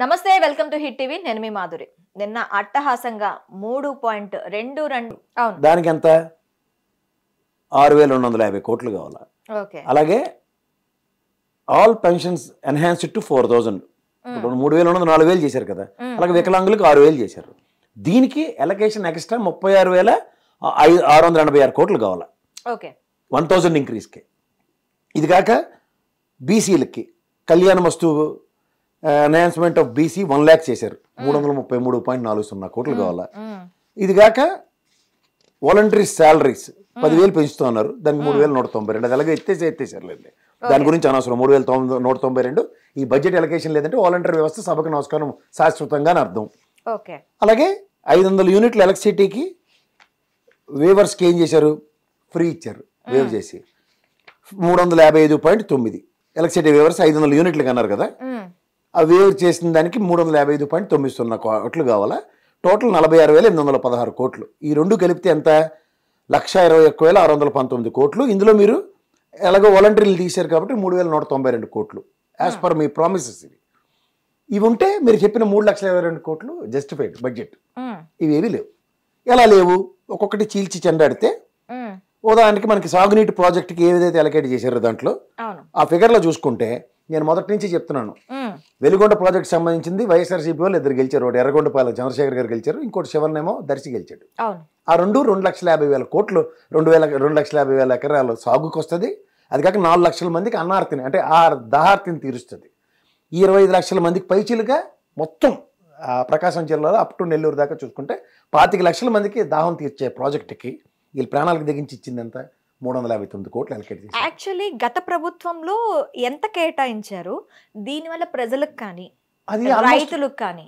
నమస్తే welcome to hit TV నేను మీ మాధురి. నిన్న అట్టహాసంగా 3.22 అవును దానికి ఎంత 6250 కోట్లు కావాలా. ఓకే అలాగే ఆల్ పెన్షన్స్ ఎన్హాన్స్డ్ టు 4000 ఇప్పుడు 3000 4000 చేశారు కదా. అలాగే వికలాంగులకు 6000 చేశారు. దీనికి ఎలకేషన్ ఎక్స్ట్రా 36,686 కోట్లు కావాలా. ఓకే 1000 ఇంక్రీజ్కి. ఇది కాక బీసీలకి కళ్యాణ వస్తు ఎన్హాన్స్మెంట్ ఆఫ్ బీసీ 1 lakh చేశారు. 333.40 కోట్లు కావాలా. ఇది కాక వాలంటరీ శాలరీస్ 10,000 పెంచుతున్నారు. దానికి 3,192. అది అలాగే ఎత్తేసారులేండి. దాని గురించి అనవసరం. 3,192 ఈ బడ్జెట్ ఎలకేషన్ లేదంటే వాలంటరీ వ్యవస్థ సభకు నమస్కారం శాశ్వతంగా అని అర్థం. అలాగే 500 యూనిట్ల ఎలక్ట్రిసిటీకి వేవర్స్కి ఏం చేశారు, ఫ్రీ ఇచ్చారు. వేవ్ చేసి 355.9 ఎలక్ట్రిసిటీ వేవర్స్ 500 యూనిట్లకి అన్నారు కదా. ఆ వేవ్ చేసిన దానికి 355.90 కోట్లు కావాలా. టోటల్ 46,816 కోట్లు. ఈ రెండు కలిపితే ఎంత, 1,21,619 కోట్లు. ఇందులో మీరు ఎలాగో వాలంటీర్లు తీశారు కాబట్టి 3,192 కోట్లు యాజ్ పర్ మీ ప్రామిసెస్. ఇవి ఉంటే మీరు చెప్పిన 3,22,000 కోట్లు జస్టిఫైడ్ బడ్జెట్. ఇవేవి లేవు. ఎలా లేవు, ఒక్కొక్కటి చీల్చి చెండాడితే ఉదాహరణకి మనకి సాగునీటి ప్రాజెక్టుకి ఏదైతే అలకేట్ చేశారో దాంట్లో ఆ ఫిగర్లో చూసుకుంటే నేను మొదటి నుంచి చెప్తున్నాను. వెలుగొండ ప్రాజెక్ట్ సంబంధించింది వైఎస్ఆర్సీపీ వాళ్ళు 2 గెలిచారు. ఒకటి ఎర్రగొండపాలెం చంద్రశేఖర్ గారు గెలిచారు, ఇంకోటి శివన్నేమో దర్శి గెలిచాడు. ఆ 2,50,000 కోట్లు 2,50,000 ఎకరాలు సాగుకు వస్తుంది. అది కాక 4 లక్షల మందికి అన్నార్తిని అంటే ఆ దాహార్తిని తీరుస్తుంది. ఈ 25 లక్షల మందికి పైచిలుగా మొత్తం ప్రకాశం జిల్లాలో అప్ టు నెల్లూరు దాకా చూసుకుంటే 25 లక్షల మందికి దాహం తీర్చే ప్రాజెక్టుకి వీళ్ళు ప్రాణాలకు తెగించి ఇచ్చిందంతా 359 కోట్లు అలకేట్ చేశారు. యాక్చువల్లీ గత ప్రభుత్వంలో ఎంత కేటాయించారు, దీనివల్ల ప్రజలకు కానీ రైతులకు కానీ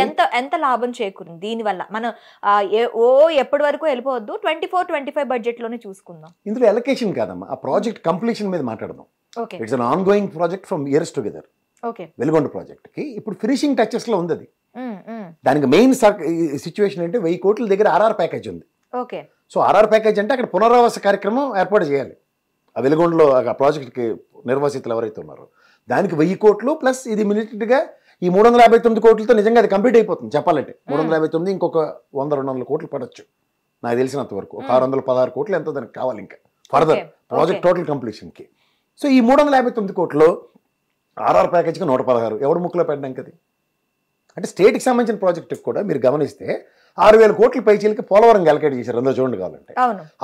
ఎంత లాభం చేకూరింది దీనివల్ల? మనం ఎప్పటి వరకు వెళ్ళిపోవద్దు, 24-25 బడ్జెట్ లోనే చూసుకుందాం. ఇందులో ఎలకేషన్ కాదమ్మా, ఆ ప్రాజెక్ట్ కంప్లీషన్ మీద మాట్లాడదాం. It's an on going project from years together. Veligonda project కి ఇప్పుడు ఫినిషింగ్ టచెస్ లో ఉంది. అది దానికి మెయిన్ సిచ్యువేషన్ అంటే 1000 కోట్ల దగ్గర ఆర్ఆర్ ప్యాకేజ్ ఉంది. సో ఆర్ఆర్ ప్యాకేజ్ అంటే అక్కడ పునరావాస కార్యక్రమం ఏర్పాటు చేయాలి. ఆ వెలుగొండలో ఆ ప్రాజెక్ట్కి నిర్వాసితులు ఎవరైతే ఉన్నారో దానికి 1000 కోట్లు ప్లస్ ఇది మినిట్గా ఈ 359 కోట్లతో నిజంగా అది కంప్లీట్ అయిపోతుంది. చెప్పాలంటే 359 ఇంకొక 100-200 కోట్లు పడవచ్చు నాకు తెలిసినంత వరకు. ఒక 616 కోట్లు ఎంతో దానికి కావాలి ఇంకా ఫర్దర్ ప్రాజెక్ట్ టోటల్ కంప్లీషన్కి. సో ఈ 359 కోట్లు ఆర్ఆర్ ప్యాకేజ్కి 116 ఎవడు ముక్కులో పెట్టడానికి. అది అంటే స్టేట్కి సంబంధించిన ప్రాజెక్టుకి కూడా మీరు గమనిస్తే 6,000 కోట్ల పైచీలకి పోలవరంకి అలకేట్ చేశారు. అందులో చూడండి కావాలంటే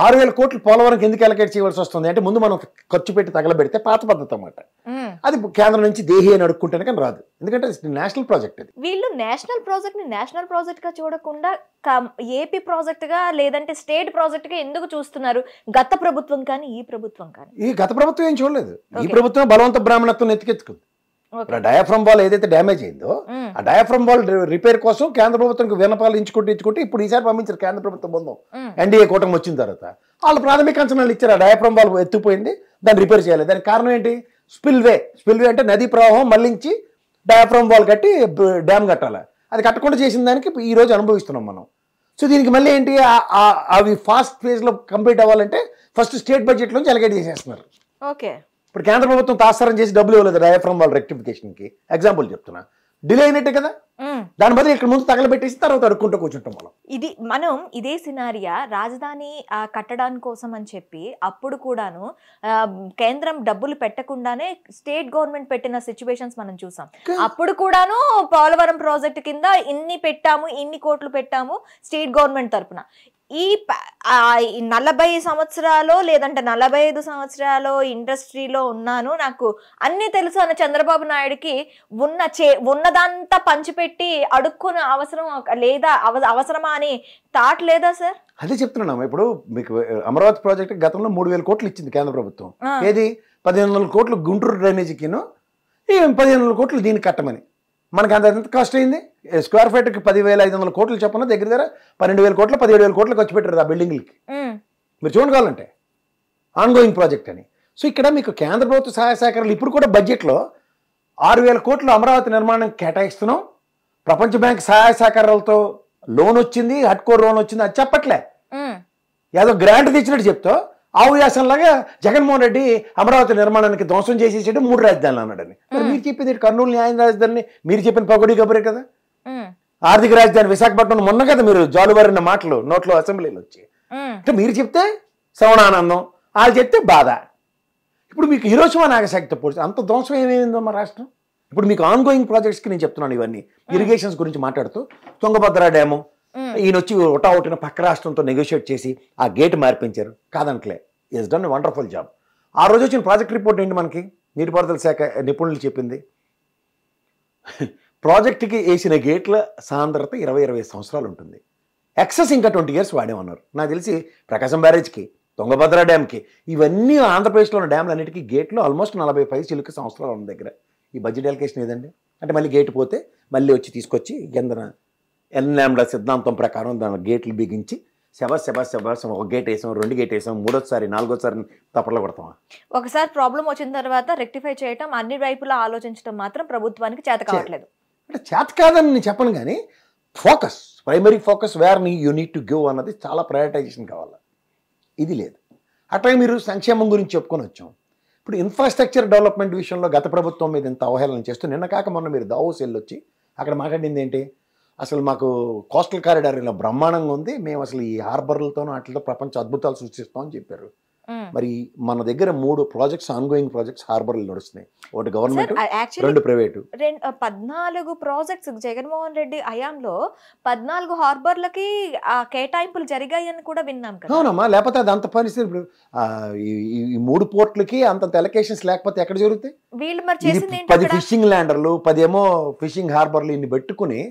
6,000 కోట్లు పోలవరంకి ఎందుకు అలకేట్ చేయవలసి వస్తుంది అంటే ముందు మనం ఖర్చు పెట్టి తగలబెడితే పాత పద్ధతి అన్నమాట. అది కేంద్రం నుంచి దేహి అని అడుక్కుంటేనే కానీ రాదు, ఎందుకంటే నేషనల్ ప్రాజెక్ట్. అది వీళ్ళు నేషనల్ ప్రాజెక్ట్ ని నేషనల్ ప్రాజెక్ట్ గా చూడకుండా ఏపీ ప్రాజెక్ట్ గా లేదంటే స్టేట్ ప్రాజెక్ట్ గా ఎందుకు చూస్తున్నారు? గత ప్రభుత్వం కానీ ఈ ప్రభుత్వం కానీ. ఈ గత ప్రభుత్వం ఏం చూడలేదు. ఈ ప్రభుత్వం బలవంత బ్రాహ్మణత్వం ఎత్తుకెత్తుకుంది. డయాఫ్రమ్ వాల్ ఏదైతే డ్యామేజ్ అయిందో ఆ డయాఫ్రమ్ వాల్ రిపేర్ కోసం కేంద్ర ప్రభుత్వానికి వినపాలు ఇచ్చుకుంటే ఇప్పుడు ఈసారి పంపించారు కేంద్ర ప్రభుత్వం బృందం. ఎన్డీఏ కూటమి వచ్చిన తర్వాత వాళ్ళు ప్రాథమిక అంచనాలు ఇచ్చారు. ఆ డయాఫ్రమ్ వాల్ ఎత్తుపోయింది, దాన్ని రిపేర్ చేయాలి. దానికి కారణం ఏంటి? స్పిల్వే అంటే నదీ ప్రవాహం మళ్లించి డయాఫ్రమ్ వాల్ కట్టి డ్యామ్ కట్టాలి. అది కట్టకుండా చేసిన దానికి ఈ రోజు అనుభవిస్తున్నాం మనం. సో దీనికి మళ్ళీ ఏంటి, అవి ఫాస్ట్ ఫేజ్లో కంప్లీట్ అవ్వాలంటే ఫస్ట్ స్టేట్ బడ్జెట్ నుంచి అలకేట్ చేసేస్తున్నారు. ఇప్పుడు కేంద్ర ప్రభుత్వం తాత్సారం చేసి డబ్బులు ఇవ్వలేదు డయాఫ్రమ్ వాల్ రెక్టిఫికేషన్కి. ఎగ్జాంపుల్ చెప్తున్నా, డిలే అయినట్టే కదా. దాని బదులు ఇక్కడ ముందు తగలబెట్టేసి తర్వాత అడుక్కుంటూ కూర్చుంటాం మనం. ఇదే సినారియా రాజధాని కట్టడానికి కోసం అని చెప్పి అప్పుడు కూడాను కేంద్రం డబ్బులు పెట్టకుండానే స్టేట్ గవర్నమెంట్ పెట్టిన సిచ్యువేషన్స్ మనం చూసాం. అప్పుడు కూడాను పోలవరం ప్రాజెక్ట్ కింద ఇన్ని కోట్లు పెట్టాము స్టేట్ గవర్నమెంట్ తరఫున. ఈ 40 సంవత్సరాలు లేదంటే 45 సంవత్సరాలు ఇండస్ట్రీలో ఉన్నాను, నాకు అన్ని తెలుసు అన్న చంద్రబాబు నాయుడుకి ఉన్నదంతా పంచిపెట్టి అడుక్కునే అవసరం లేదా, అవసరమా అని థాట్ లేదా సార్? అదే చెప్తున్నాను. ఇప్పుడు మీకు అమరావతి ప్రాజెక్ట్ గతంలో 3,000 కోట్లు ఇచ్చింది కేంద్ర ప్రభుత్వం. ఏది 1,500 కోట్లు గుంటూరు డ్రైనేజీకిను, 1,500 కోట్లు దీనికి కట్టమని. మనకి అంత ఎంత కాస్ట్ అయింది? స్క్వేర్ ఫీట్కి 10,500 కోట్లు చెప్పిన దగ్గర 12,000 కోట్లు 17,000 కోట్లు ఖర్చు పెట్టారు ఆ బిల్డింగ్లకి. మీరు చూడండి కావాలంటే ఆన్గోయింగ్ ప్రాజెక్ట్ అని. సో ఇక్కడ మీకు కేంద్ర ప్రభుత్వ సహాయ సహకారాలు ఇప్పుడు కూడా బడ్జెట్లో 6,000 కోట్లు అమరావతి నిర్మాణం కేటాయిస్తున్నాం. ప్రపంచ బ్యాంక్ సహాయ సహకారాలతో లోన్ వచ్చింది, హట్కో లోన్ వచ్చింది, అది చెప్పట్లే. ఏదో గ్రాంట్ తెచ్చినట్టు చెప్తా ఆవుయాసంలాగా జగన్మోహన్ రెడ్డి అమరావతి నిర్మాణానికి ధ్వంసం చేసేసాడు 3 రాజధానులు అన్నాడని. మరి మీరు చెప్పింది కర్నూలు న్యాయ రాజధాని మీరు చెప్పిన పగడి కబరే కదా. ఆర్థిక రాజధాని విశాఖపట్నం మొన్న కదా మీరు జాలువారిన మాటలు నోట్లో అసెంబ్లీలో వచ్చి. అంటే మీరు చెప్తే శ్రవణానందం, వాళ్ళు చెప్తే బాధ. ఇప్పుడు మీకు హిరోషిమా నాగసాకితో పోల్చి అంత ధ్వంసం ఏమైందో మా రాష్ట్రం. ఇప్పుడు మీకు ఆన్ గోయింగ్ ప్రాజెక్ట్స్కి నేను చెప్తున్నాను ఇవన్నీ. ఇరిగేషన్స్ గురించి మాట్లాడుతూ తుంగభద్ర డ్యాము ఈయన వచ్చి ఒకటిన పక్క రాష్ట్రంతో నెగోషియేట్ చేసి ఆ గేట్ మార్పించారు, కాదనట్లే. Is done wonderful job. ఆ రోజు వచ్చిన ప్రాజెక్ట్ రిపోర్ట్ ఏంటి మనకి నీటిపారుదల శాఖ నిపుణులు చెప్పింది, ప్రాజెక్టుకి వేసిన గేట్ల సాంద్రత 20-25 సంవత్సరాలు ఉంటుంది, ఎక్సెస్ ఇంకా 20 years వాడేమన్నారు. నాకు తెలిసి ప్రకాశం బ్యారేజ్కి, తుంగభద్ర డ్యామ్కి, ఇవన్నీ ఆంధ్రప్రదేశ్లో ఉన్న డ్యామ్లు అన్నిటికీ గేట్లు ఆల్మోస్ట్ 40 సంవత్సరాలు ఉన్న దగ్గర ఈ బడ్జెట్ అలొకేషన్ ఏదండి. అంటే మళ్ళీ గేట్ పోతే మళ్ళీ వచ్చి తీసుకొచ్చి కిందన ఎన్ఎంల సిద్ధాంతం ప్రకారం దాని గేట్లు బిగించి శబాస్ ఒక గేట్ వేసాం, 2 గేట్ వేసాం, 3వసారి 4వసారి తప్పట్లో కొడతాం. ఒకసారి ప్రాబ్లం వచ్చిన తర్వాత రెక్టిఫై చేయటం, అన్ని వైపులా ఆలోచించడం మాత్రం ప్రభుత్వానికి చేత కావట్లేదు. అంటే చేత కాదని నేను చెప్పను, కానీ focus, primary focus where you need to give అన్నది చాలా ప్రయారిటైజేషన్ కావాలి. ఇది లేదు. అట్లా మీరు సంక్షేమం గురించి చెప్పుకొని వచ్చాం. ఇప్పుడు ఇన్ఫ్రాస్ట్రక్చర్ డెవలప్మెంట్ విషయంలో గత ప్రభుత్వం మీద ఇంత అవహేళన చేస్తూ నిన్న కాక మొన్న మీరు దావోస్ వెళ్ళొచ్చి అక్కడ మాట్లాడింది ఏంటి, అసలు మాకు కోస్టల్ కారిడార్ ఇలా బ్రహ్మాండంగా ఉంది, మేము అసలు ఈ హార్బర్లతోనూ వాటితో ప్రపంచ అద్భుతాలు సృష్టిస్తామని చెప్పారు. మరి మన దగ్గర 3 ప్రాజెక్ట్స్ ఆన్ గోయింగ్ ప్రాజెక్ట్స్ హార్బర్లు నడుస్తున్నాయి, ఒకటి government, 2 private. 14 projects Jaganmohan Reddy హయాంలో 14 హార్బర్లకి కేటాయింపులు జరిగాయని కూడా విన్నాం కదా. అవునమ్మా, లేకపోతే అది అంత పరిస్థితి. ఇప్పుడు ఈ 3 పోర్ట్లకి అంత ఎలకేషన్స్ లేకపోతే ఎక్కడ జరుగుతాయి? వీళ్ళు మరి చేసింది 10 ఫిషింగ్ ల్యాండర్లు, 10 ఏమో ఫిషింగ్ హార్బర్లు ఇన్ని పెట్టుకుని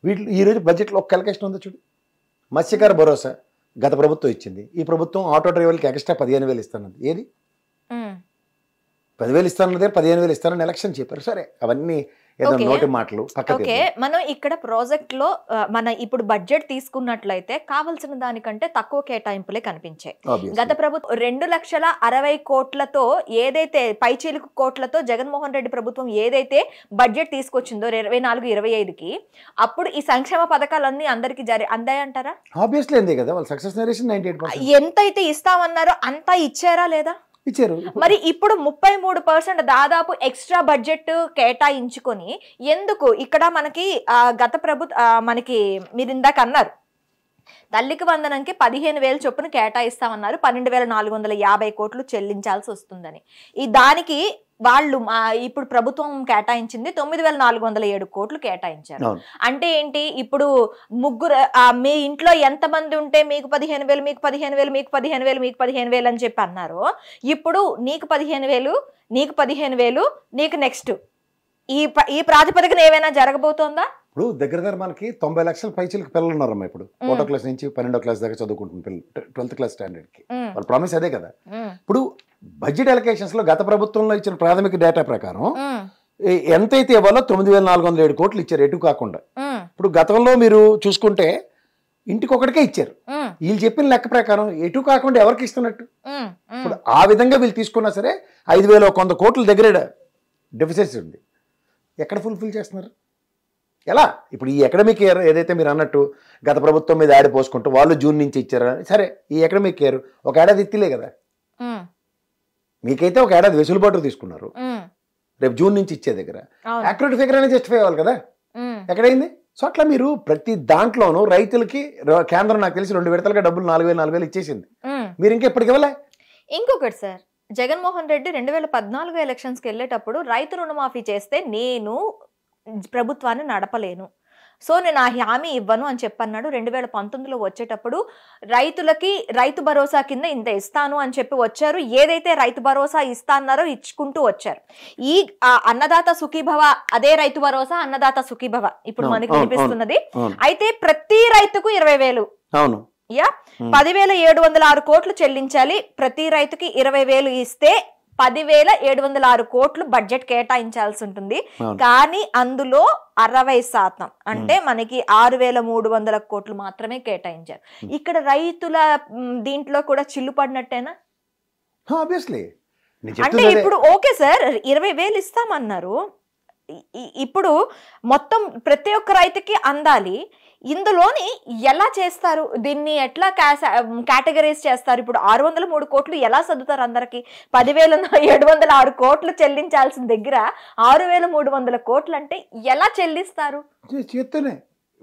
వీళ్ళు ఈరోజు బడ్జెట్లో ఒక ఎలకేషన్ ఉందో చూడు. మత్స్యకార భరోసా గత ప్రభుత్వం ఇచ్చింది, ఈ ప్రభుత్వం ఆటో డ్రైవర్లకి ఎక్స్ట్రా 15,000 ఇస్తానది. ఏది 10,000 ఇస్తానదే, 15,000 ఇస్తానని ఎలక్షన్ చెప్పారు. సరే, అవన్నీ ఏదో నోటి మాటలు పక్కకి. మనం ఇక్కడ ప్రాజెక్ట్ లో మన ఇప్పుడు బడ్జెట్ తీసుకున్నట్లయితే కావాల్సిన దానికంటే తక్కువ కేటాయింపులే కనిపించాయి. గత ప్రభుత్వం 2,60,000 కోట్లతో ఏదైతే పైచీలకు కోట్లతో జగన్మోహన్ రెడ్డి ప్రభుత్వం ఏదైతే బడ్జెట్ తీసుకొచ్చిందో 24-25కి, అప్పుడు ఈ సంక్షేమ పథకాలన్నీ అందరికి అందాయంటారా? ఆబ్వియస్లీ అంతే కదా. వాళ్ళ సక్సెస్ రేషన్ 98%. ఎంతైతే ఇస్తామన్నారో అంతా ఇచ్చారా లేదా? ఇచ్చారు. మరి ఇప్పుడు 33% దాదాపు ఎక్స్ట్రా బడ్జెట్ కేటాయించుకొని ఎందుకు ఇక్కడ మనకి గత మనకి మీరు ఇందాక అన్నారు తల్లికి వందనంకి 15,000 చొప్పున కేటాయిస్తామన్నారు, 12,450 కోట్లు చెల్లించాల్సి వస్తుందని. ఈ దానికి వాళ్ళు ఇప్పుడు ప్రభుత్వం కేటాయించింది 9,407 కోట్లు కేటాయించారు. అంటే ఏంటి, ఇప్పుడు ముగ్గురు మీ ఇంట్లో ఎంతమంది ఉంటే మీకు 15,000 మీకు 15,000 మీకు 15,000 మీకు 15,000 అని చెప్పి అన్నారు. ఇప్పుడు నీకు 15,000 నీకు 15,000 నీకు నెక్స్ట్ ఈ ప్రాతిపదికన ఏమైనా జరగబోతోందా? ఇప్పుడు దగ్గర మనకి 90 లక్షల పైచీలకు పిల్లలు ఉన్నారమ్మా. ఇప్పుడు 1వ క్లాస్ నుంచి 12వ క్లాస్ దాకా చదువుకుంటున్న పిల్లలు 12th క్లాస్ స్టాండర్డ్కి వాళ్ళ ప్రామిస్ అదే కదా. ఇప్పుడు బడ్జెట్ అలొకేషన్స్ లో గత ప్రభుత్వంలో ఇచ్చిన ప్రాథమిక డేటా ప్రకారం ఎంతైతే ఇవ్వాలో 9,407 కోట్లు ఇచ్చారు, ఎటు కాకుండా. ఇప్పుడు గతంలో మీరు చూసుకుంటే ఇంటికి ఒకటికే ఇచ్చారు. వీళ్ళు చెప్పిన లెక్క ప్రకారం ఎటు కాకుండా ఎవరికి ఇస్తున్నట్టు? ఇప్పుడు ఆ విధంగా వీళ్ళు తీసుకున్నా సరే 5,100 కోట్ల దగ్గర డెఫిసిట్స్ ఉంది. ఎక్కడ ఫుల్ఫిల్ చేస్తున్నారు? ఎలా? ఇప్పుడు ఈ అకాడమిక్ ఇయర్ ఏదైతే మీరు అన్నట్టు గత ప్రభుత్వం మీద యాడ్ పోసుకుంటూ వాళ్ళు జూన్ నుంచి ఇచ్చారా, సరే ఈ అకాడమిక్ ఇయర్ ఒక ఏడాది ఎత్తిలే కదా. మీకైతే ఒక ఏడాది వెసులుబాటు తీసుకున్నారు, రేపు జూన్ నుంచి ఇచ్చే దగ్గర యాక్యురేట్ ఫిగర్ అనేది జస్టిఫై అవ్వాలి కదా. ఎక్కడైంది? సో అట్లా మీరు ప్రతి దాంట్లోనూ రైతులకి కేంద్రం నాకు తెలిసి 2 విడతలుగా డబ్బులు 4,000 ఇచ్చేసింది. మీరు ఇంకా ఎప్పటికి ఇవ్వలే. ఇంకొకటి సార్, జగన్మోహన్ రెడ్డి 2014 ఎలక్షన్స్కి వెళ్ళేటప్పుడు రైతు రుణమాఫీ చేస్తే నేను ప్రభుత్వాన్ని నడపలేను, సో నేను ఆ హామీ ఇవ్వను అని చెప్పన్నాడు. 2019లో వచ్చేటప్పుడు రైతులకి రైతు భరోసా కింద ఇంత ఇస్తాను అని చెప్పి వచ్చారు. ఏదైతే రైతు భరోసా ఇస్తా అన్నారో ఇచ్చుకుంటూ వచ్చారు. ఈ అన్నదాత సుఖీభవ, అదే రైతు భరోసా అన్నదాత సుఖీభవ ఇప్పుడు మనకి వినిపిస్తున్నది. అయితే ప్రతి రైతుకు 20,000, అవును, 10,706 కోట్లు చెల్లించాలి. ప్రతి రైతుకి 20,000 ఇస్తే 10,706 కోట్లు బడ్జెట్ కేటాయించాల్సి ఉంటుంది. కానీ అందులో 60% అంటే మనకి 6,300 కోట్లు మాత్రమే కేటాయించారు. ఇక్కడ రైతుల దీంట్లో కూడా చిల్లు పడినట్టేనా? ఆబ్వియస్లీ. అంటే ఇప్పుడు ఓకే సార్ 20,000 ఇస్తామన్నారు, ఇప్పుడు మొత్తం ప్రతి ఒక్క రైతుకి అందాలి. ఇందులోని ఎలా చేస్తారు, దీన్ని ఎట్లా కేటగరైజ్ చేస్తారు? ఇప్పుడు 603 కోట్లు ఎలా సర్దుతారు అందరికి? 10,706 కోట్లు చెల్లించాల్సిన దగ్గర 6,300 కోట్లు అంటే ఎలా చెల్లిస్తారు? చేస్తూనే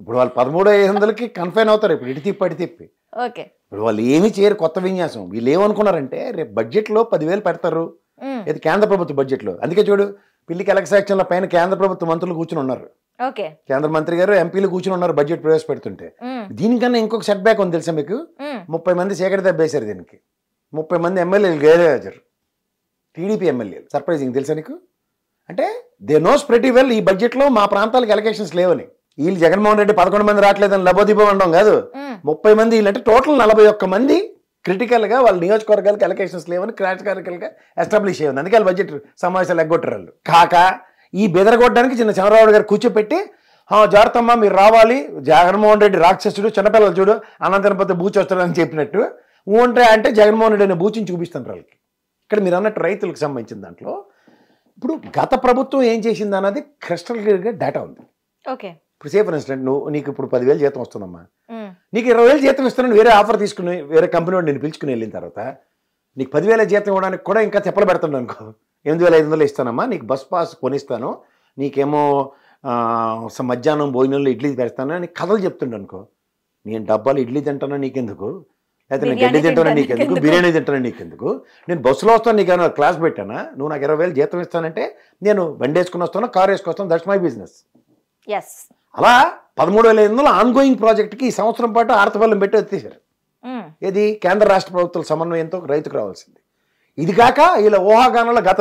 ఇప్పుడు వాళ్ళు 13,500కి కన్ఫైన్ అవుతారు. ఇప్పుడు ఇటు తిప్పి అటు తిప్పి. ఓకే, ఇప్పుడు వాళ్ళు ఏమి చేయరు కొత్త విన్యాసం. వీళ్ళు ఏమనుకున్నారంటే రేపు బడ్జెట్లో 10,000 పెడతారు, ఇది కేంద్ర ప్రభుత్వ బడ్జెట్లో. అందుకే చూడు పిల్లికి ఎలక్షన్ పైన కేంద్ర ప్రభుత్వ మంత్రులు కూర్చుని ఉన్నారు. కేంద్ర మంత్రి గారు ఎంపీలు కూర్చుని ఉన్నారు బడ్జెట్ ప్రవేశపెడుతుంటే. దీనికన్నా ఇంకొక సెట్ బ్యాక్ ఉంది తెలుసా మీకు? 30 మంది చీకటి దెబ్బేశారు దీనికి. 30 మంది ఎమ్మెల్యేలు గైరాజరు, టీడీపీ ఎమ్మెల్యేలు. సర్ప్రైజింగ్ తెలుసా నీకు? అంటే దే నోస్ ప్రెటీ వెల్ ఈ బడ్జెట్లో మా ప్రాంతాలకు ఎలక్షన్స్ లేవని. వీళ్ళు జగన్మోహన్ రెడ్డి 11 మంది రావట్లేదని లబోదిబో అనడం కాదు, 30 మంది వీళ్ళంటే టోటల్ 41 మంది క్రిటికల్గా వాళ్ళ నియోజకవర్గాలకు ఎలక్షన్స్ లేవని క్రాటికల్గా ఎస్టాబ్లిష్ అయ్యింది. అందుకే వాళ్ళు బడ్జెట్ సమావేశాలు ఎగ్గొట్టారు వాళ్ళు. కాక ఈ బెదరగొట్టడానికి చిన్న చంద్రబాబు గారు కూర్చోపెట్టి జాగ్రత్తమ్మా మీరు రావాలి, జగన్మోహన్ రెడ్డి రాక్షసుడు, చిన్నపిల్లలు చూడు అనంతరం పోతే బూచి వస్తాడని చెప్పినట్టు అంటే జగన్మోహన్ రెడ్డి అనే బూచిని చూపిస్తాను వాళ్ళకి. ఇక్కడ మీరు అన్నట్టు రైతులకు సంబంధించిన దాంట్లో ఇప్పుడు గత ప్రభుత్వం ఏం చేసింది అన్నది క్రిస్టల్ క్లియర్గా డేటా ఉంది. ఓకే, ఇప్పుడు సే ఫర్ ఇన్స్టెంట్ నీకు ఇప్పుడు 10,000 జీతం వస్తుందమ్మా, నీకు 20,000 జీతం ఇస్తానని వేరే ఆఫర్ తీసుకుని వేరే కంపెనీ వాడు నేను పిలుచుకుని వెళ్ళిన తర్వాత నీకు 10,000 జీతం ఇవ్వడానికి కూడా ఇంకా తెప్పలు పెడుతున్నాను అనుకో, 8,500 ఇస్తానమ్మా, నీకు బస్ పాస్ కొనిస్తాను, నీకేమో మధ్యాహ్నం భోజనంలో ఇడ్లీ పెడతాను అని కథలు చెప్తుండే అనుకో. నేను డబ్బాలు ఇడ్లీ తింటానో నీకెందుకు, లేకపోతే నేను గడ్డి తింటానో నీకెందుకు, బిర్యానీ తింటానో నీకెందుకు, నేను బస్సులో వస్తాను నీకేమో క్లాస్ పెట్టానా, నువ్వు నాకు 20,000 జీతం ఇస్తానంటే నేను బండి వేసుకుని వస్తాను, కారు వేసుకొస్తాను, దట్స్ మై బిజినెస్. అలా 13,500 ఆన్గోయింగ్ ప్రాజెక్ట్కి ఈ సంవత్సరం పాటు ఆర్తబలం పెట్టి వచ్చేసారు. ఇది కేంద్ర రాష్ట్ర ప్రభుత్వాల సమన్వయంతో రైతుకు రావాల్సింది. ఇది కాక వీళ్ళ ఊహాగానంలో గత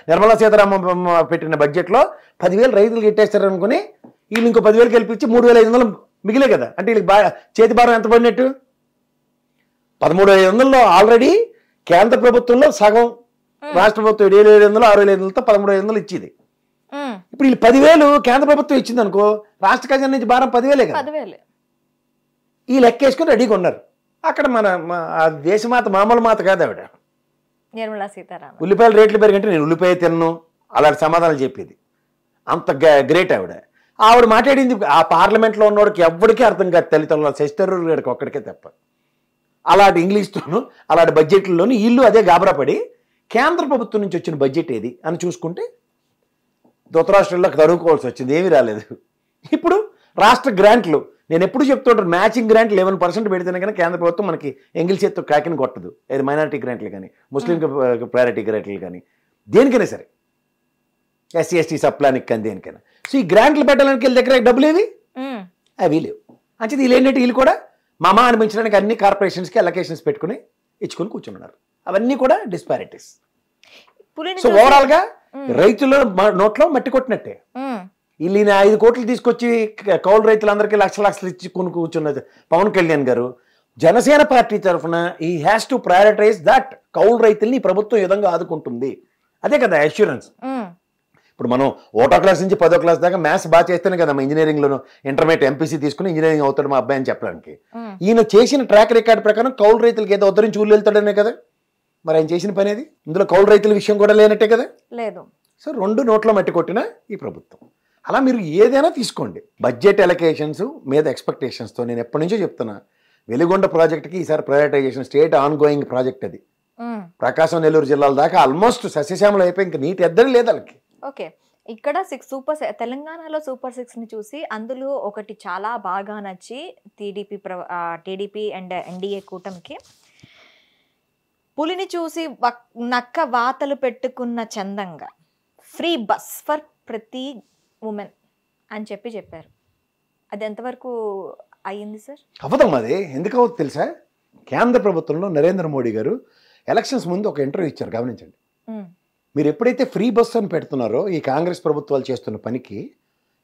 నిర్మలా సీతారామన్ పెట్టిన బడ్జెట్లో 10,000 రైతులు గిట్టేస్తారు అనుకుని వీళ్ళు ఇంకో 10,000 గెలిపించి 3,500 మిగిలే కదా. అంటే వీళ్ళకి చేతి భారం ఎంత పడినట్టు? 13,500లో ఆల్రెడీ కేంద్ర ప్రభుత్వంలో సగం, రాష్ట్ర ప్రభుత్వం 7,500 6,500తో 13,500 ఇచ్చింది. ఇప్పుడు వీళ్ళు 10,000 కేంద్ర ప్రభుత్వం ఇచ్చింది అనుకో, రాష్ట్ర ఖజానా నుంచి భారం 10,000 కదా. ఈ లెక్కేసుకుని రెడీగా ఉన్నారు. అక్కడ మన దేశమాత మామూలు మాత కాదు ఆవిడ, నిర్మలా సీతారామన్. ఉల్లిపాయల రేట్లు పెరిగంటే నేను ఉల్లిపాయ తిన్ను అలాంటి సమాధానం చెప్పేది. అంత గ్రేట్ ఆవిడ. ఆవిడ మాట్లాడింది ఆ పార్లమెంట్లో ఉన్నవాడికి ఎవరికీ అర్థం కాదు, తల్లిదండ్రుల శశితరూర్ గారికి ఒక్కడికే తప్ప. అలాంటి ఇంగ్లీష్తోనూ అలాంటి బడ్జెట్లలోని వీళ్ళు అదే గాబరాపడి కేంద్ర ప్రభుత్వం నుంచి వచ్చిన బడ్జెట్ ఏది అని చూసుకుంటే ధృతరాష్ట్రంలోకి తరువుకోవాల్సి వచ్చింది, ఏమీ రాలేదు. ఇప్పుడు రాష్ట్ర గ్రాంట్లు నేను ఎప్పుడు చెప్తుంటాను, మ్యాచింగ్ గ్రాంట్లు 11% పెడితేనే కానీ కేంద్ర ప్రభుత్వం మనకి ఎంగిల్ చేత్తో కాకిని కొట్టదు. అది మైనారిటీ గ్రాంట్లు కానీ, ముస్లిం ప్రయారిటీ గ్రాంట్లు కానీ, దేనికైనా సరే, SC ST సప్లానికి కానీ దేనికైనా. సో ఈ గ్రాంట్లు పెట్టడానికి వీళ్ళ దగ్గర డబ్బులు ఏవి అవి లేవు. అంటే వీళ్ళు ఏంటంటే వీళ్ళు కూడా మామా అనిపించడానికి అన్ని కార్పొరేషన్స్కి అలొకేషన్స్ పెట్టుకుని ఇచ్చుకొని కూర్చున్నారు. అవన్నీ కూడా డిస్పారిటీస్. సో ఓవరాల్గా రైతుల నోట్లో మట్టి కొట్టినట్టే. వీళ్ళు 5 కోట్లు తీసుకొచ్చి కౌలు రైతులందరికీ లక్షలు ఇచ్చి కూర్చున్న పవన్ కళ్యాణ్ గారు జనసేన పార్టీ తరఫున ఈ హ్యాస్ టు ప్రయారిటైజ్ దట్ కౌలు రైతుల్ని ప్రభుత్వం ఈ విధంగా ఆదుకుంటుంది. అదే కదా అష్యూరెన్స్. ఇప్పుడు మనం 1వ క్లాస్ నుంచి 10వ క్లాస్ దాకా మ్యాథ్స్ బాగా చేస్తేనే కదా మా ఇంజనీరింగ్లోనూ ఇంటర్మీడియట్ MPC తీసుకుని ఇంజనీరింగ్ అవుతాడు మా అబ్బాయి అని చెప్పడానికి. ఈయన చేసిన ట్రాక్ రికార్డ్ ప్రకారం కౌలు రైతులకి ఏదో ఉద్ధరించి ఊళ్ళు వెళ్తాడనే కదా మరి ఆయన చేసిన పని. అది ఇందులో కౌలు రైతుల విషయం కూడా లేనట్టే కదా. లేదు. సో 2 నోట్లో మట్టి కొట్టిన ఈ ప్రభుత్వం. అలా మీరు ఏదైనా తీసుకోండి. బడ్జెట్ ఎలకేషన్స్ మీద ఎక్స్పెక్టేషన్స్తో నేను ఎప్పటి నుంచో చెప్తున్నా, వెలిగొండ ప్రాజెక్ట్కి ఈసారి ప్రయారిటైజేషన్ స్టేట్ ఆన్గోయింగ్ ప్రాజెక్ట్. అది ప్రకాశం నెల్లూరు జిల్లాల దాకా ఆల్మోస్ట్ సస్యశ్యామలు అయిపోయి ఇంకా నీటి ఎద్దడి లేదు వాళ్ళకి. ఓకే, ఇక్కడ తెలంగాణలో సూపర్ 6ని చూసి అందులో ఒకటి చాలా బాగా నచ్చి టీడీపీ అండ్ NDA కూటమికి పులిని చూసి నక్క వాతలు పెట్టుకున్న చందంగా ఫ్రీ బస్ ఫర్ ప్రతి ఉమెన్ అని చెప్పారు. అది ఎంతవరకు అయ్యింది సార్? అవ్వదమ్మా. అది ఎందుకు అవ్వదు తెలుసా? కేంద్ర ప్రభుత్వంలో నరేంద్ర మోడీ గారు ఎలక్షన్స్ ముందు ఒక ఇంటర్వ్యూ ఇచ్చారు, గమనించండి. మీరు ఎప్పుడైతే ఫ్రీ బస్ అని పెడుతున్నారో ఈ కాంగ్రెస్ ప్రభుత్వాలు చేస్తున్న పనికి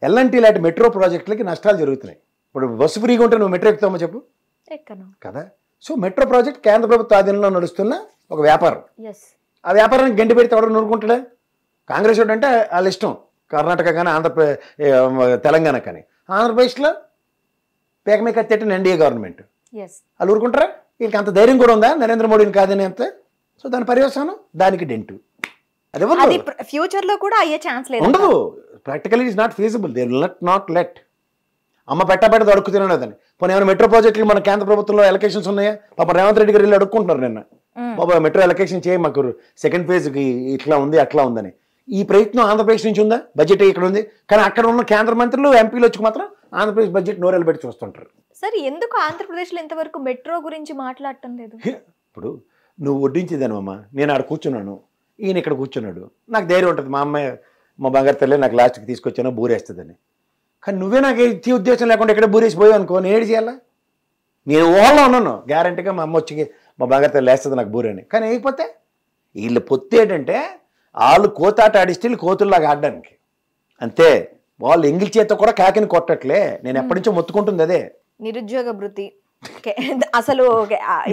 ఎల్ఎన్టీ లాంటి మెట్రో ప్రాజెక్టులకి నష్టాలు జరుగుతున్నాయి. ఇప్పుడు బస్సు ఫ్రీగా ఉంటే నువ్వు మెట్రో ఎక్కుతామో చెప్పు కదా. సో మెట్రో ప్రాజెక్ట్ కేంద్ర ప్రభుత్వ ఆధీనంలో నడుస్తున్న ఒక వ్యాపారం. ఆ వ్యాపారానికి గండి పెడితే ఎవరు నూరుకుంటాడా? కాంగ్రెస్ అంటే వాళ్ళ ఇష్టం. కర్ణాటక కానీ తెలంగాణ కానీ. ఆంధ్రప్రదేశ్లో పేకమే కత్తెట్టిన NDA గవర్నమెంట్. వాళ్ళు ఊరుకుంటారా? వీళ్ళకి అంత ధైర్యం కూడా ఉందా నరేంద్ర మోడీని కాదని అంత? సో దాని పర్యవసానం దానికి డెంటు. అది ఫ్యూచర్ లో కూడా అయ్యే ఛాన్స్ లేదు, ఉండదు. Practically is not feasible. They will not let. అమ్మ పెట్టబెట్టదు అడుక్కుతున్నాడని. పోనీ ఏమైనా మెట్రో ప్రాజెక్టులు మన కేంద్ర ప్రభుత్వంలో ఎలకేషన్స్ ఉన్నాయా? పాప రేవంత్ రెడ్డి గారు వెళ్ళి అడుక్కుంటున్నారు నిన్న, బాబా మెట్రో ఎలకేషన్ చేయి మాకు, సెకండ్ ఫేజ్కి ఇట్లా ఉంది అట్లా ఉందని. ఈ ప్రయత్నం ఆంధ్రప్రదేశ్ నుంచి ఉందా? బడ్జెట్ ఇక్కడ ఉంది, కానీ అక్కడ ఉన్న కేంద్ర మంత్రులు ఎంపీలు వచ్చి మాత్రం ఆంధ్రప్రదేశ్ బడ్జెట్ నోరెలు పెట్టి చూస్తుంటారు. సరే, ఎందుకు ఆంధ్రప్రదేశ్లో ఇంతవరకు మెట్రో గురించి మాట్లాడటం లేదు? ఇప్పుడు నువ్వు వడ్డించేదానమ్మా, నేను ఆడ కూర్చున్నాను, ఈయన ఇక్కడ కూర్చున్నాడు, నాకు ధైర్యం ఉంటుంది మా అమ్మాయి మా బంగారు తల్లి నాకు లాస్ట్కి తీసుకొచ్చానో బూరేస్తుందని. కానీ నువ్వే నాకు ఇచ్చే ఉద్దేశం లేకుండా ఇక్కడ బూరేసిపోయావు అనుకో, నేను ఏడు చేయాలా? నేను ఊహలో ఉన్నాను గ్యారంటీగా మా అమ్మ వచ్చి మా బంగారు తల్లి వేస్తుంది నాకు బూరని. కానీ అయిపోతే వీళ్ళు పొత్తు ఏంటంటే వాళ్ళు కోతాట ఆడిస్తే వీళ్ళు కోతుల్లాగా ఆడడానికి అంతే. వాళ్ళు ఎంగిల్ చేత కూడా కాకిని కొట్టట్లే. నేను ఎప్పటి నుంచో మొత్తుకుంటుంది అదే. నిరుద్యోగ భృతి అసలు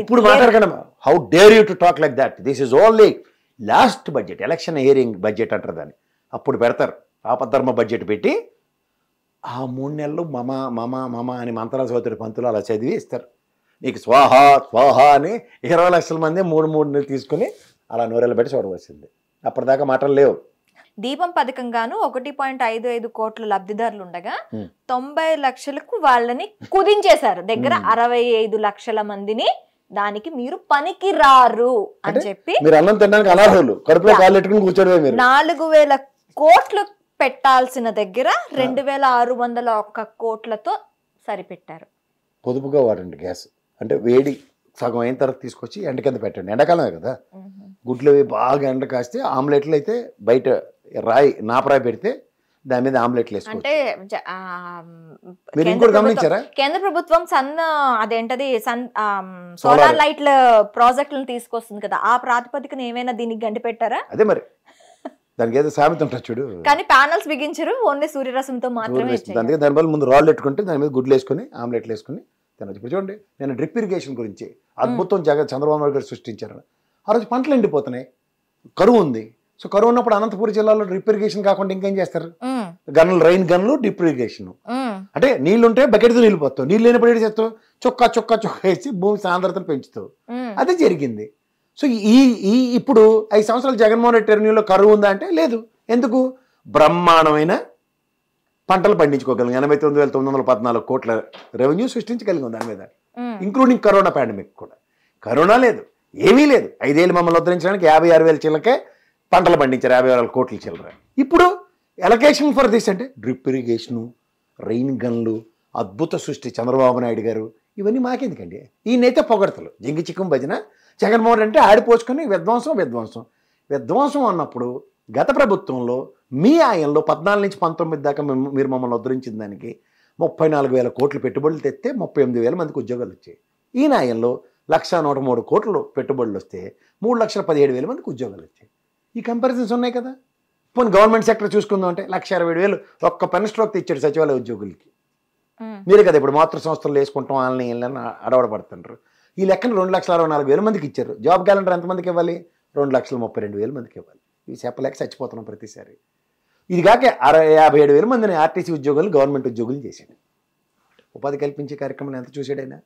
ఇప్పుడు మాట్లాడకండి. How dare you to talk like that? This is only last budget, election hearing budget అంటారు దాన్ని. అప్పుడు పెడతారు ఆపద్ధర్మ బడ్జెట్ పెట్టి ఆ 3 నెలలు మమ మమ మమ అని మంత్రాల సోదరి పంతులు అలా చదివి ఇస్తారు. నీకు స్వాహ స్వాహ అని 20 లక్షల మంది 3 నెలలు తీసుకుని అలా నూరెళ్ళు పెట్టి చూడవలసింది. అప్పటిదాకా మాటలు లేవు. దీపం పథకంగాను 1.55 కోట్ల లబ్ధిదారులు ఉండగా 90 లక్షలకు వాళ్ళని కుదించేశారు. దగ్గర 65 లక్షల మందిని దానికి మీరు పనికి రారు అని చెప్పి మీరు అన్నం తినడానికి అనర్హులు, కడుపులో కాళ్ళు పెట్టుకుని కూర్చోడమే. మీరు 4,000 కోట్లు పెట్టాల్సిన దగ్గర 2,601 కోట్లతో సరిపెట్టారు. పొదుపుగా వాడండి గ్యాస్. అంటే వేడి సగం అయిన తర్వాత తీసుకొచ్చి ఎండ కింద పెట్టండి. ఎండాకాలమే కదా, గుడ్లు అవి బాగా ఎండ కాస్తే ఆమ్లెట్లు అయితే బయట నాపరాయి పెడితే దాని మీద ఆమ్లెట్లు వేసుకోవచ్చు. అంటే మీరు ఇంకోటి గమనించారా? కేంద్ర ప్రభుత్వం అదేంటది సోలార్ లైట్ల ప్రాజెక్టులను తీసుకొస్తుంది కదా, ఆ ప్రాతిపదికన ఏమైనా దీనికి గండి పెట్టారా? అదే మరి దానికి ఏదో సామెత ఉంటుంది చూడు. కానీ ప్యానల్స్ బిగించరు, ఓన్లీ సూర్యరశ్మితో మాత్రమే. అందుకే దానివల్ల ముందు రాళ్ళు పెట్టుకుంటే దాని మీద గుడ్లు వేసుకుని ఆమ్లెట్లు వేసుకుని తినచ్చు. ఇప్పుడు చూడండి, నేను డ్రిప్ ఇరిగేషన్ గురించి అద్భుతం చంద్రబాబు నాయుడు గారు సృష్టించారు. ఆ రోజు పంటలు ఎండిపోతున్నాయి, కరువు ఉంది. సో కరువు ఉన్నప్పుడు అనంతపురం జిల్లాలో డ్రిప్ ఇరిగేషన్ కాకుండా ఇంకేం చేస్తారు? గన్నులు, రైన్ గన్నులు, డ్రిప్ ఇరిగేషన్. అంటే నీళ్లు ఉంటే బకెట్తో నీళ్ళు పోతావు, నీళ్ళు లేనప్పుడు ఏం చేస్తావు? చొక్కా చొక్కా చొక్కా వేసి భూమి సాంద్రతను పెంచుతావు. అదే జరిగింది. సో ఇప్పుడు 5 సంవత్సరాలు జగన్మోహన్ రెడ్డి టెర్న్యూలో కరువు ఉందా అంటే లేదు. ఎందుకు? బ్రహ్మాండమైన పంటలు పండించుకోగలిగాం. 89,914 కోట్ల రెవెన్యూ సృష్టించగలిగాం దాని మీద, ఇంక్లూడింగ్ కరోనా పాండమిక్ కూడా. కరోనా లేదు, ఏమీ లేదు. 5 ఏళ్ళు మమ్మల్ని ఉద్ధరించడానికి 56,000 చిల్లకే పంటలు పండించారు, 50,000 కోట్ల చిల్లర. ఇప్పుడు ఎలకేషన్ ఫర్ దిస్ అంటే డ్రిప్ ఇరిగేషను, రైన్ గన్లు, అద్భుత సృష్టి చంద్రబాబు నాయుడు గారు. ఇవన్నీ మాకెందుకండి? ఈయనైతే పొగడతలు, జింగి చిక్కం భజన. జగన్మోహన్ అంటే ఆడిపోసుకొని విధ్వంసం అన్నప్పుడు గత ప్రభుత్వంలో మీ ఆయనలో 14 నుంచి 19 దాకా మీరు మమ్మల్ని ఉద్ధరించిన దానికి 34,000 కోట్లు పెట్టుబడులు తెస్తే 38,000 మందికి ఉద్యోగాలు వచ్చాయి. ఈ ఆయనలో 1,103 కోట్లు పెట్టుబడులు వస్తే 3,17,000 మందికి ఉద్యోగాలు వచ్చాయి. ఈ కంపారిజన్స్ ఉన్నాయి కదా. పోనీ గవర్నమెంట్ సెక్టర్ చూసుకుందాం అంటే 1,67,000 ఒక్క పెన్ స్ట్రోక్ ఇచ్చాడు సచివాలయ ఉద్యోగులకి. మీరే కదా ఇప్పుడు మాతృ సంస్థలు వేసుకుంటాం, వాళ్ళని అడవడపడుతుంటారు. ఈ లెక్కన 2,64,000 మందికి ఇచ్చారు. జాబ్ క్యాలెండర్ ఎంతమందికి ఇవ్వాలి? 2,32,000 మందికి ఇవ్వాలి. ఇవి చెప్పలేక చచ్చిపోతున్నాం ప్రతిసారి. ఇది కాక 57,000 మందిని ఆర్టీసీ ఉద్యోగులు గవర్నమెంట్ ఉద్యోగులు చేశాడు. ఉపాధి కల్పించే కార్యక్రమాలు ఎంత చూశాడైనా.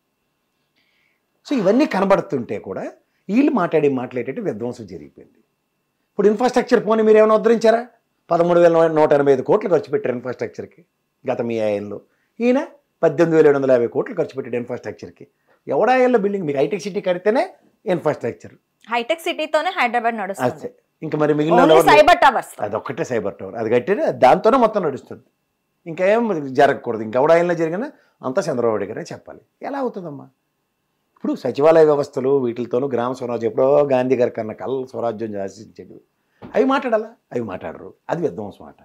సో ఇవన్నీ కనబడుతుంటే కూడా వీళ్ళు మాట్లాడేటట్టు విధ్వంసం జరిగిపోయింది. ఇప్పుడు ఇన్ఫ్రాస్ట్రక్చర్ పోనీ మీరు ఏమైనా ఉద్ధరించారా? 13,185 కోట్లు ఖర్చు పెట్టారు ఇన్ఫ్రాస్ట్రక్చర్కి గత మీ ఆయనలో. ఈయన 18,750 కోట్లు ఖర్చు పెట్టాడు ఇన్ఫ్రాస్ట్రక్చర్కి. ఎవడాయల్లో బిల్డింగ్ మీకు హైటెక్ సిటీ కడితేనే ఇన్ఫ్రాస్ట్రక్చర్. హైటెక్ సిటీతోనే హైదరాబాద్ నడుస్తుంది. ఇంకా మరి మిగిలిన సైబర్ టవర్స్, అదొక్కటే సైబర్ టవర్, అది కట్టారు, దాంతోనే మొత్తం నడుస్తుంది. ఇంకేం జరగకూడదు. ఇంకెవడాయల్లో జరిగినా అంతా చంద్రబాబు గారే చెప్పాలి. ఎలా అవుతుందమ్మా? ఇప్పుడు సచివాలయ వ్యవస్థలు వీటితోనూ గ్రామ స్వరాజ్యం ఎప్పుడో గాంధీ గారి కన్నా కళ్ళ స్వరాజ్యం శాసించాడు. అవి మాట్లాడాలా? అవి మాట్లాడరు. అది విధ్వంసం మాట.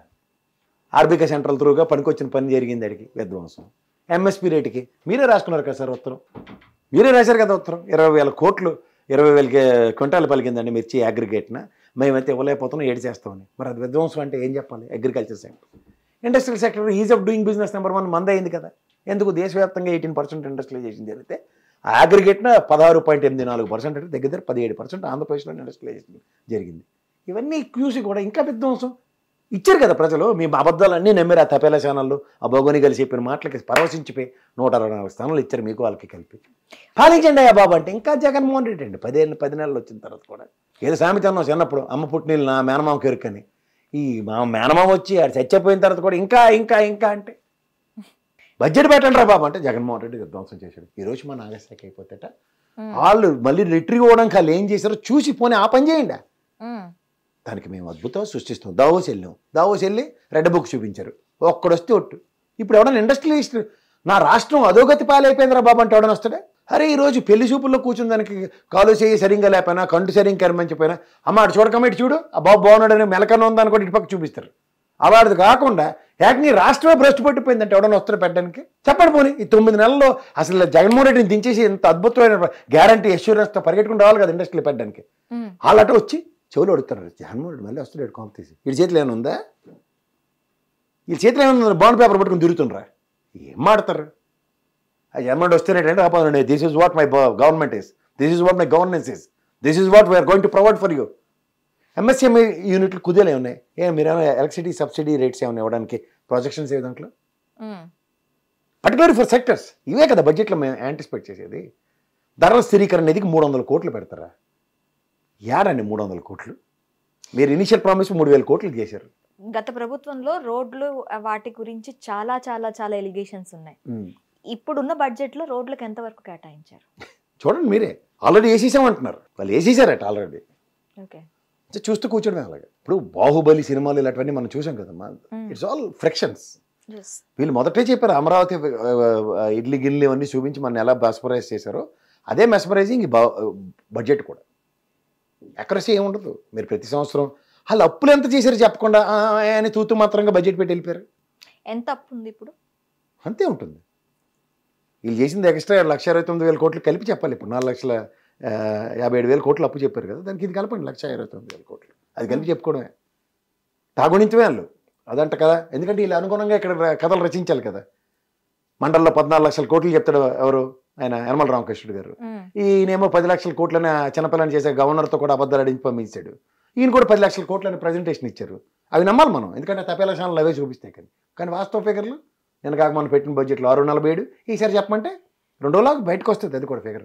ఆర్బీకే సెంట్రల్ త్రూగా పనికొచ్చిన పని జరిగింది, అడిగి విధ్వంసం. ఎంఎస్పీ రేటుకి మీరే రాసుకున్నారు కదా సార్ ఉత్తరం, మీరే రాశారు కదా ఉత్తరం. 20,000 కోట్లు 20,000 క్వింటాలు పలికిందండి మిర్చి అగ్రిగేట్న, మేమైతే ఇవ్వలేకపోతున్నాం, ఏడు చేస్తామని. మరి అది విధ్వంసం అంటే ఏం చెప్పాలి? Agriculture sector, industrial sector is of doing business number 1 మంద అయింది కదా. ఎందుకు? దేశవ్యాప్తంగా 18% ఇండస్ట్రియలైజేషన్ జరిగితే ఆ అగ్రిగేట్న 16.84% అంటే దగ్గర 17% ఆంధ్రప్రదేశ్లో ఇండస్ట్రియలైజేషన్ జరిగింది. ఇవన్నీ చూసి కూడా ఇంకా విధ్వంసం ఇచ్చారు కదా ప్రజలు. మీ అబద్ధాలన్నీ నమ్మారు. ఆ తపేలా ఛానళ్ళు ఆ భగోని కలిసి చెప్పిన మాటలకి పరవశించిపోయి 164 స్థానాలు ఇచ్చారు మీకు వాళ్ళకి కలిపి. పాలించండి అయ్యా బాబు అంటే ఇంకా జగన్మోహన్ రెడ్డి అండి 10 నెలలు వచ్చిన తర్వాత కూడా ఏదో సామెత అన్నాం చిన్నప్పుడు, అమ్మ పుట్టినీళ్ళు నా మేనమామకి ఎరుకని. ఈ మా మేనమామ వచ్చి ఆడు చచ్చిపోయిన తర్వాత కూడా ఇంకా ఇంకా ఇంకా అంటే బడ్జెట్ పెట్టండి రా బాబు అంటే జగన్మోహన్ రెడ్డి ధ్వంసం చేశాడు. ఈరోజు మా నాగశాఖ అయిపోతేట వాళ్ళు మళ్ళీ రిట్రీవ్ అవ్వడానికి వాళ్ళు ఏం చేశారో చూసి పోనీ ఆ పని చేయండి. దానికి మేము అద్భుతం సృష్టిస్తాం. దావోస్ వెళ్ళి రెడ్ బుక్ చూపించారు, ఒక్కడొస్తే ఒట్టు. ఇప్పుడు ఎవడన్నా ఇండస్ట్రియలిస్ట్ నా రాష్ట్రం అధోగతి పాలైపోయిందిరా బాబు అంటే ఎవడన్నా వస్తాడే? అరే ఈరోజు పెళ్లి చూపుల్లో కూర్చుని దానికి కాలు చేయి సరిగ్గా లేకపోయినా కంటు సరిగ్గా కరిమించిపోయినా అమ్మ అటు చూడకమ్మటి చూడు ఆ బాబు బాగున్నాడని మెలకన్నా ఉందని కూడా ఇటు పక్క చూపిస్తారు. అలాంటిది కాకుండా ఏకంగా రాష్ట్రమే భ్రష్టు పట్టిపోయిందంటే ఎవడన్నా వస్తారు పెట్టడానికి? చెప్పండి పోనీ. ఈ 9 నెలల్లో అసలు జగన్మోహన్ రెడ్డిని దించేసి ఇంత అద్భుతమైన గ్యారంటీ అష్యూరెన్స్తో పరిగెట్టుకుని రావాలి కదా ఇండస్ట్రీలో పెట్టడానికి. వాళ్ళట వచ్చి చెవులు అడుగుతారు జగన్మోహన్ రెడ్డి మళ్ళీ వస్తున్నాడు కాంప్ తీసి. వీడి చేతిలో ఏమైనా ఉందా? వీళ్ళ చేతిలో ఏమైనా బాండ్ పేపర్ పట్టుకుని తిరుగుతుండ్రా? ఏం మాడతారు? ఆ జగన్మోహన్ వస్తేనేటంటే ఆపాదండి, this is what my government is, this is what my governance is, this is what we are going to provide for you. MSME యూనిట్లు కుదేలే ఉన్నాయి. మీరేమో ఎలక్ట్రిసిటీ సబ్సిడీ రేట్స్ ఏమైనా ఇవ్వడానికి ప్రాజెక్షన్స్ ఏ దాంట్లో పర్టికులర్ ఫర్ సెక్టర్స్ ఇవే కదా బడ్జెట్లో మేము యాంటిసిపేట్ చేసేది. ధరల స్థిరీకరణ నిధికి 300 కోట్లు పెడతారా? యాడండి 300 కోట్లు? మీరు ఇనిషియల్ ప్రామిస్ 3000 కోట్లు చేశారు. గత ప్రభుత్వంలో రోడ్లు వాటి గురించి చాలా చాలా చాలా ఎలిగేషన్స్ ఉన్నాయి. ఇప్పుడున్న బడ్జెట్లో రోడ్లకు ఎంతవరకు కేటాయించారు చూడండి మీరే. ఆల్రెడీ వేసేసామంటున్నారు వాళ్ళు, వేసేసారట ఆల్రెడీ. ఓకే, చూస్తూ కూర్చోడమే అలాగే. ఇప్పుడు బాహుబలి సినిమాలు ఇలాంటివన్నీ మనం చూసాం కదమ్మా. It's all frictions. వీళ్ళు మొదటే చెప్పారు అమరావతి ఇడ్లీ గిన్నెలు ఇవన్నీ చూపించి మన ఎలా మెస్మరైజ్ చేశారో అదే మెస్మరైజింగ్ బడ్జెట్ కూడా. అక్యురసీ ఏముండదు. మీరు ప్రతి సంవత్సరం వాళ్ళు అప్పులు ఎంత చేశారు చెప్పకుండా అని తూతు మాత్రంగా బడ్జెట్ పెట్టి వెళ్ళిపోయారు. ఎంత అప్పు ఉంది ఇప్పుడు? అంతే ఉంటుంది. వీళ్ళు చేసింది ఎక్స్ట్రా 1,29,000 కోట్లు కలిపి చెప్పాలి. ఇప్పుడు 4,57,000 కోట్లు అప్పు చెప్పారు కదా, దానికి ఇది కలపండి 1,29,000 కోట్లు. అది కలిపి చెప్పుకోవడమే. తాగుణించమే వాళ్ళు అదంట కదా. ఎందుకంటే వీళ్ళు అనుగుణంగా ఇక్కడ కథలు రచించాలి కదా. మండలంలో 14 లక్షల కోట్లు చెప్తాడు ఎవరు? ఆయన యనమల రామకృష్ణుడు గారు. ఈయనేమో 10 లక్షల కోట్లని చిన్నపిల్లని చేసే గవర్నర్తో కూడా అబద్ధాలు అడిగి పంపించాడు. ఈయన కూడా 10 లక్షల కోట్లని ప్రజెంటేషన్ ఇచ్చారు. అవి నమ్మాలి మనం, ఎందుకంటే తప్పేల ఛానల్ అవే చూపిస్తాయి. కానీ వాస్తవ ఫిగర్లు నేను కాక మనం పెట్టిన బడ్జెట్లో 647, ఈసారి చెప్పమంటే 2 రోజులకు బయటకు వస్తుంది. అది కూడా ఫిగర్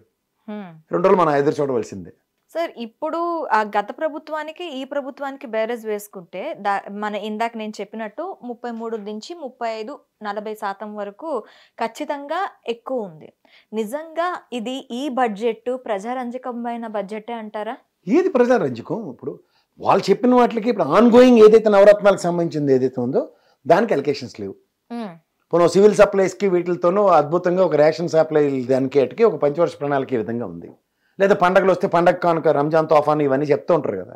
2 రోజులు మనం ఎదురు చూడవలసిందే. సార్ ఇప్పుడు ఆ గత ప్రభుత్వానికి ఈ ప్రభుత్వానికి బేరేజ్ వేసుకుంటే మన ఇందాక నేను చెప్పినట్టు 33 నుంచి 35-40% వరకు ఖచ్చితంగా ఎక్కువ ఉంది. నిజంగా ఇది ఈ బడ్జెట్ ప్రజారంజకమైన బడ్జెటే అంటారా? ఏది ప్రజారంజకం? ఇప్పుడు వాళ్ళు చెప్పిన వాటికి ఇప్పుడు ఆన్ గోయింగ్ ఏదైతే నవరత్నాలకు సంబంధించింది ఏదైతే ఉందో దానికి అలొకేషన్స్ లేవు. పోనీ సివిల్ సప్లైస్కి వీటితోనూ అద్భుతంగా ఒక రేషన్ సప్లై దానికి అటుకి ఒక పంచవర్ష ప్రణాళిక ఈ విధంగా ఉంది. లేదా పండగలు వస్తే పండగ కానుక రంజాన్ తోఫాన్ ఇవన్నీ చెప్తూ ఉంటారు కదా,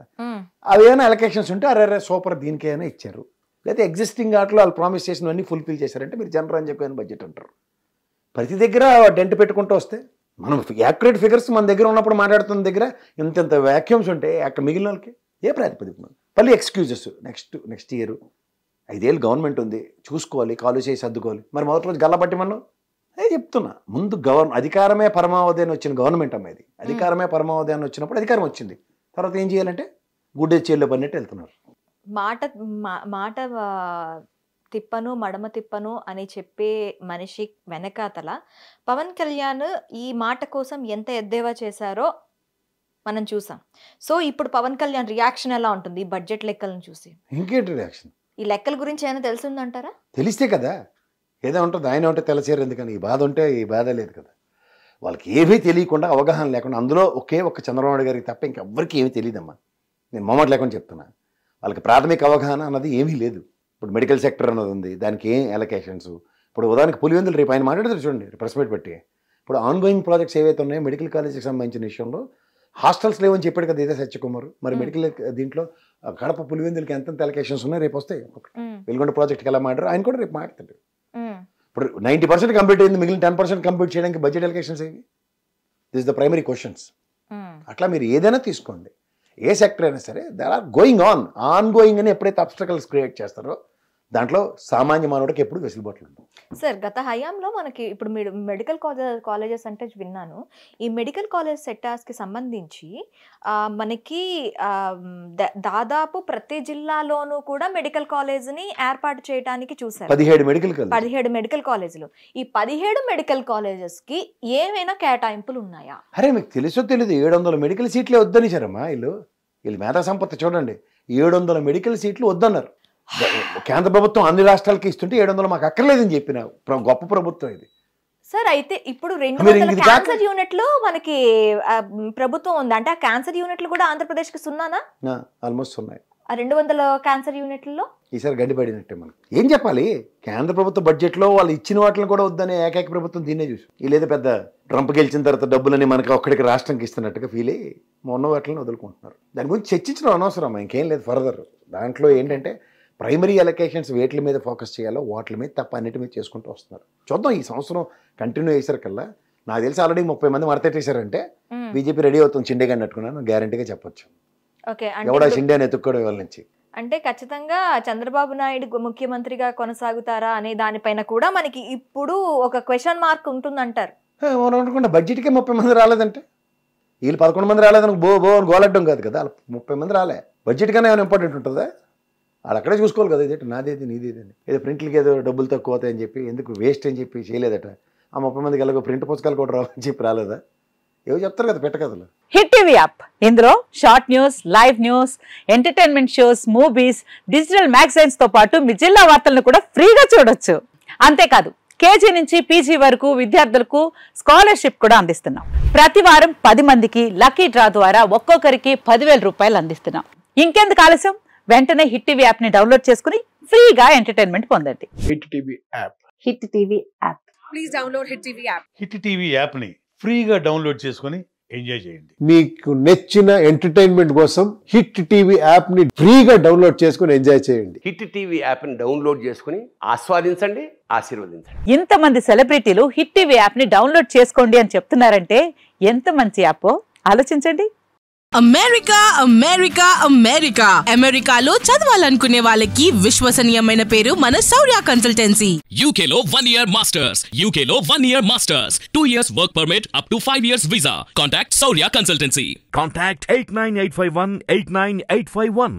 అవి ఏమైనా అలొకేషన్స్ ఉంటే అరే సూపర్ దీనికి ఏమైనా ఇచ్చారు. లేదా ఎగ్జిస్టింగ్ వాటిలో వాళ్ళు ప్రామిస్ చేసినవన్నీ ఫుల్ఫిల్ చేశారంటే మీరు జనరంజకమైన బడ్జెట్ అంటారు. ప్రతి దగ్గర డెంట్ పెట్టుకుంటూ వస్తే మనం యాక్యురేట్ ఫిగర్స్ మన దగ్గర ఉన్నప్పుడు మాట్లాడుతున్న దగ్గర ఇంత వ్యాక్యూమ్స్ ఉంటే అక్కడ మిగిలిన వాళ్ళకి ఏ ప్రాతిపదిక? మళ్ళీ ఎక్స్క్యూజెస్. నెక్స్ట్ ఇయర్ 5 ఏళ్ళు గవర్నమెంట్ ఉంది, చూసుకోవాలి, కాలు చేసి సర్దుకోవాలి. మరి మొదటి రోజు గల్లబట్టి మనం చెప్తున్నా ముందు అధికారమే పరమావధి అని వచ్చిన గవర్నమెంట్ అమ్మ ఇది. అధికారమే పరమావధి అని వచ్చినప్పుడు అధికారం వచ్చింది, తర్వాత ఏం చేయాలంటే గుడ్డే చేల్లో పడినట్టు వెళ్తున్నారు. మాట తిప్పను మడమ తిప్పను అని చెప్పే మనిషి వెనకాతల పవన్ కళ్యాణ్ ఈ మాట కోసం ఎంత ఎద్దేవా చేశారో మనం చూసాం. సో ఇప్పుడు పవన్ కళ్యాణ్ రియాక్షన్ ఎలా ఉంటుంది ఈ బడ్జెట్ లెక్కలను చూసి? ఇంకేంటి రియాక్షన్? ఈ లెక్కల గురించి ఏమైనా తెలుసుందంటారా? తెలిస్తే కదా ఏదో ఉంటుంది. ఆయన ఉంటే తెలిసేరు, ఎందుకని ఈ బాధ ఉంటే ఈ బాధ లేదు కదా. వాళ్ళకి ఏమీ తెలియకుండా అవగాహన లేకుండా అందులో ఒకే ఒక్క చంద్రబాబు నాయుడు గారికి తప్ప ఇంకెవ్వరికి ఏమీ తెలియదమ్మా. నేను మొమ్మట లేకుండా చెప్తున్నా. వాళ్ళకి ప్రాథమిక అవగాహన అన్నది ఏమీ లేదు. ఇప్పుడు మెడికల్ సెక్టర్ అన్నది ఉంది, దానికి ఏం అలొకేషన్స్. ఇప్పుడు ఉదాహరణకి పులివెందులు రేపు ఆయన మాట్లాడుతారు చూడండి ప్రెస్ మీట్ పెట్టి. ఇప్పుడు ఆన్ గోయింగ్ ప్రాజెక్ట్స్ ఏవైతే ఉన్నాయో మెడికల్ కాలేజీకి సంబంధించిన విషయంలో హాస్టల్స్ లేవని చెప్పాడు కదా ఇదే సత్యకుమార్. మరి మెడికల్ దీంట్లో కడప పులివెందులకి ఎంత అలొకేషన్స్ ఉన్నాయి రేపు వస్తాయి. వెలుగొండ ప్రాజెక్ట్కి ఎలా మాట్లాడారు ఆయన కూడా రేపు మాట్లాడతాడు. ఇప్పుడు 90% కంప్లీట్ అయింది, మిగిలిన 10% కంప్లీట్ చేయడానికి బడ్జెట్ అలొకేషన్స్ ఏవి? This the primary questions. అట్లా మీరు ఏదైనా తీసుకోండి, ఏ సెక్టర్ అయినా సరే they are going on going అని ఎప్పుడైతే అబ్స్టకల్స్ క్రియేట్ చేస్తారో దాంట్లో సామాన్య మానవుడికి ఎప్పుడు వెసులుబాట్లు ఉంటాయి. సార్ గత హయాంలో మనకి ఇప్పుడు మెడికల్ కాలేజెస్ అంటే విన్నాను, ఈ మెడికల్ కాలేజ్ సెక్టార్స్కి సంబంధించి మనకి దాదాపు ప్రతి జిల్లాలోనూ కూడా మెడికల్ కాలేజ్ని ఏర్పాటు చేయడానికి చూసారు. 17 మెడికల్ కాలేజీలు. ఈ 17 మెడికల్ కాలేజెస్కి ఏమైనా కేటాయింపులు ఉన్నాయా? అరే మీకు తెలుసో తెలీదు 700 మెడికల్ సీట్లే వద్దనిచ్చారమ్మా వీళ్ళు మేధా సంపత్తి చూడండి. 700 మెడికల్ సీట్లు వద్దన్నారు. కేంద్ర ప్రభుత్వం అన్ని రాష్ట్రాలకి ఇస్తుంటే 700 మాకు అక్కర్లేదని చెప్పిన గొప్ప ప్రభుత్వం ఇది. సార్ అయితే ఇప్పుడు 200 క్యాన్సర్ యూనిట్లు మనకి ప్రభుత్వం ఉంది అంటే ఆ క్యాన్సర్ యూనిట్లు కూడా ఆంధ్రప్రదేశ్కి సున్నానా? ఆల్మోస్ట్ ఉన్నాయి. ఆ 200 క్యాన్సర్ యూనిట్లలో ఈసారి గడ్డిపడినట్టే. మనకి ఏం చెప్పాలి, కేంద్ర ప్రభుత్వ బడ్జెట్లో వాళ్ళు ఇచ్చిన వాటిని కూడా వద్దనే ఏకైక ప్రభుత్వం దీన్నే చూసి వీళ్ళేదో పెద్ద ట్రంప్ గెలిచిన తర్వాత డబ్బులని మనకి ఒక్కడికి రాష్ట్రంకి ఇస్తున్నట్టుగా ఫీల్ అయ్యి మొన్న వాటిని వదులుకుంటున్నారు. దాని గురించి చర్చించడం అనవసరం, ఇంకేం లేదు ఫర్దర్. దాంట్లో ఏంటంటే ప్రైమరీ అలొకేషన్స్ వేట్ల మీద ఫోకస్ చేయాలో వాటి మీద తప్ప అన్నిటి మీద చేసుకుంటూ వస్తున్నారు. చూద్దాం ఈ సంవత్సరం కంటిన్యూ చేసేసరికల్లా నాకు తెలిసి ఆల్రెడీ 30 మంది మడతెట్టేశారంటే బీజేపీ రెడీ అవుతుంది చిండేగా అన్నట్టుకున్నాను గ్యారంటీగా చెప్పొచ్చు. ఎవడా చిండే అని ఎత్తుక్కోవడం వాళ్ళ నుంచి. అంటే ఖచ్చితంగా చంద్రబాబు నాయుడు ముఖ్యమంత్రిగా కొనసాగుతారా అనే దానిపైన కూడా మనకి ఇప్పుడు ఒక క్వశ్చన్ మార్క్ ఉంటుందంటారు. మనం అనుకుంటే బడ్జెట్కే 30 మంది రాలేదంటే వీళ్ళు 11 మంది రాలేదని బో అని గోలడ్డం కాదు కదా, 30 మంది రాలే. బడ్జెట్ కన్నా ఏమైనా ఇంపార్టెంట్ ఉంటుందా? వాళ్ళు అక్కడే చూసుకోవాలి కదా, ఇదేంటి నాదేది నీదేదని. ఏదో ప్రింట్లకి ఏదో డబ్బులు తక్కువ అవుతాయని చెప్పి ఎందుకు వేస్ట్ అని చెప్పి చేయలేదట. ఆ 30 మందికి ఎలాగో ప్రింట్ పుస్తకాలు కూడా రావని చెప్పి రాలేదా? ఏవో చెప్తారు కదా పెట్టకథలు. హిట్ టీవీ యాప్, ఇందులో short news, live news, entertainment shows, movies, digital magazines తో పాటు మీ జిల్లా వార్తలను కూడా ఫ్రీగా చూడొచ్చు. అంతేకాదు కేజీ నుంచి పీజీ వరకు విద్యార్థులకు స్కాలర్షిప్ కూడా అందిస్తున్నాం. ప్రతి వారం 10 మందికి లక్కీ డ్రా ద్వారా ఒక్కొక్కరికి 10,000 రూపాయలు అందిస్తున్నాం. ఇంకెందుకు ఆలస్యం, వెంటనే హిట్ టీవీ యాప్ ని డౌన్లోడ్ చేసుకుని ఫ్రీగా ఎంటర్టైన్మెంట్ పొందండి. Hit TV app. Hit TV app. Please download hit TV app. Hit TV app ని ఫ్రీగా డౌన్లోడ్ చేసుకుని ఎంజాయ్ చేయండి. మీకు నచ్చిన ఎంటర్టైన్మెంట్ కోసం హిట్ టీవీ యాప్ ని ఫ్రీగా డౌన్లోడ్ చేసుకుని ఎంజాయ్ చేయండి. హిట్ టీవీ యాప్ ని డౌన్లోడ్ చేసుకుని ఆస్వాదించండి, ఆశీర్వదించండి. ఇంతమంది సెలబ్రిటీలు హిట్ టీవీ యాప్ ని డౌన్లోడ్ చేసుకోండి అని చెప్తున్నారంటే ఎంత మంచి యాప్ ఆలోచించండి. అమెరికా అమెరికా అమెరికా అమెరికాలో చదవాలనుకునే వాళ్ళకి విశ్వసనీయమైన పేరు మన శౌర్య కన్సల్టెన్సీ. UK లో 1 year masters, UK లో 1 year masters, 2 years work permit up to 5 years visa. Contact Saurya Consultancy. Contact 89851 89851.